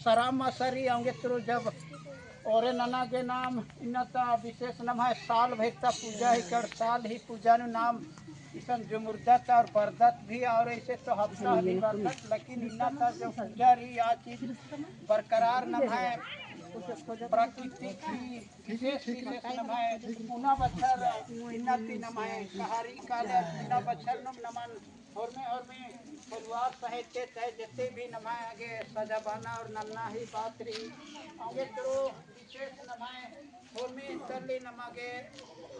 सरामा सरी आऊंगे तो जब और नना के नाम इन्नता विशेष नाम है साल भैसा पूजा ही कर साल ही पूजा नु नाम इसन जो मुर्दत और बरदत भी और ऐसे तो हफ्ता भी बरदत लेकिन इन्नता जो पूजा रही आ चीज बरकरार नाम है प्रकृति की विशेष विशेष नाम है पुना बच्चर इन्नति नाम है कहारी काले पुना बच्चर नमन और में परिवार साहित्य चाहे जितने भी नमाए आगे सजाबाना और नन्ना ही बात रही आगे तो विशेष नमाए और में चलने नमागे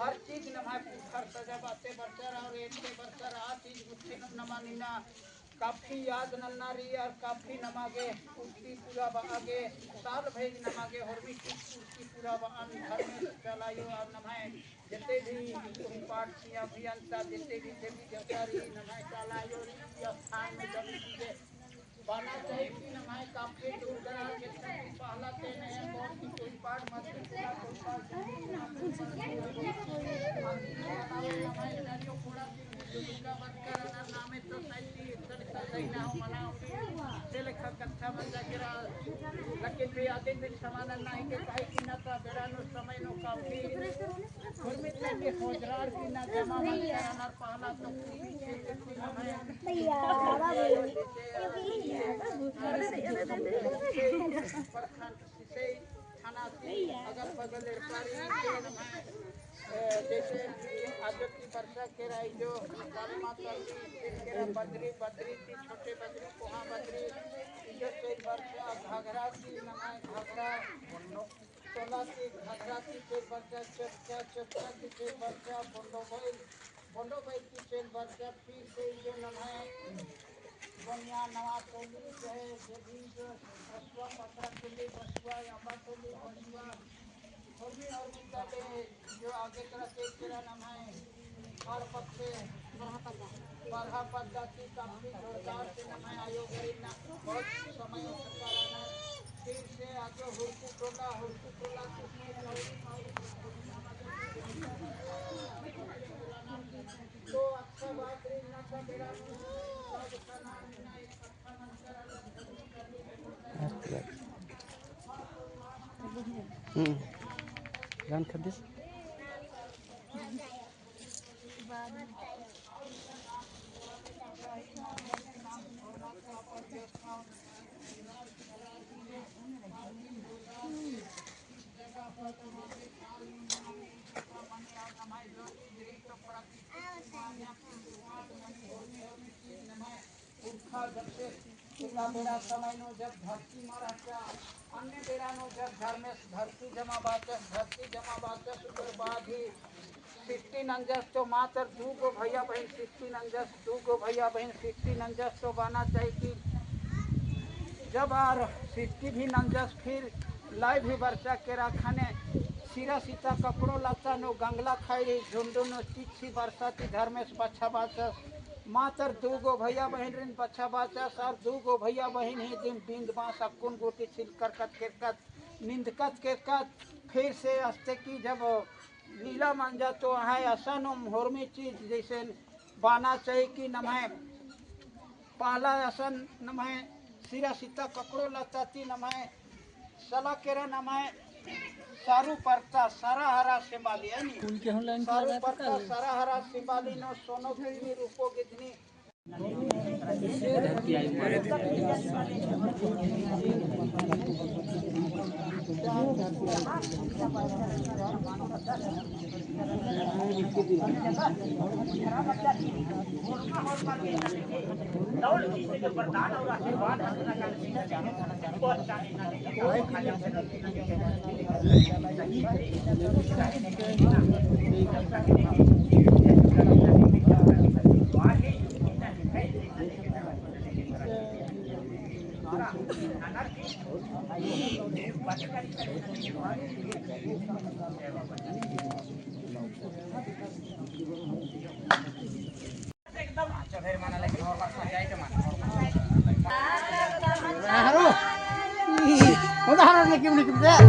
हर चीज नमाए पुखर सजा बातें बरसर और एक के बरसर आ चीज मुझे नमा निना काफी याद नन्ना रही और काफी नमागे उसकी पूरा आगे साल भेज नमागे और भी उसकी पूरा घर में चलायो और नमाए जितने भी पाठ किया अभियंता जितने भी देवी देवतारी नमाए चलायो स्थान में जब चीजें बाना चाहिए कि नमाए काफी दूर दराज के पहला ते नहीं बहुत की कोई पाठ मत पूरा कोई पाठ नमाए जानियो पूरा दुर्गा बरकर नामे तो सही सही ना हो मनाओ से लेखा कथा बन जागिरा लेकिन भी आदि भी समान नहीं के काहे कि ना तो बेरानो समय नो काफी गुरमित लेके खोजरार की ना जमा मन करना पहला तो पीछे से थाना से अगल बगल जैसे आदित्य वर्षा के राय जो माता के बद्री बद्री थी छोटे बद्री कोहा बद्री जो से वर्षा घाघरा की नमाय घाघरा 16 की घाघरा की से वर्षा चपचा चपचा की से वर्षा बोंडो भाई की से वर्षा फिर से जो नमाय बनिया नवा टोली जो है जभी जो रसवा पत्रा टोली रसवा अम्बा टोली रसवा और भी जो आगे तरफ एक तेरा नाम है हर पत्ते बरहा पद्धति काफी जोरदार से नाम है आयोग बहुत समय कराना फिर से आगे हुर्कू टोला तो अच्छा बात है ना का मेरा Jangan kedis. बेरा समय नो जब धरती मारा क्या अन्य बेरा नो जब घर में धरती जमा बात उसके बाद ही 16 अंजस तो मात्र 2 गो भैया बहन 16 अंजस 2 गो भैया बहन 16 अंजस तो बाना चाहिए कि जब आर 60 भी अंजस फिर लाई भी वर्षा के रखने सिरा सीता कपड़ों लाता नो गंगला खाई रही झुंडो नो चिच्छी बरसाती धर्मेश बच्चा बाचा मातर 2 गो भैया बहन रिन बच्चा बाचा सर 2 गो भैया बहन ही दिन बिंद बांस अकुन गोटी छिलकर कत निंदकत के कत फिर से अस्ते की जब लीला मंजा तो है असन होरमी चीज जैसे बाना चाहिए कि नमः पहला असन नमः सिरा सीता ककड़ो लताती नमः सला केरा नमः सारू परता सारा हरा सिंबाली है नी सारू परता सारा हरा सिंबाली नो सोनो की रूपो गिदनी udahan lagi udah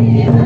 Yeah.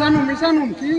Misanum, misanum, ki.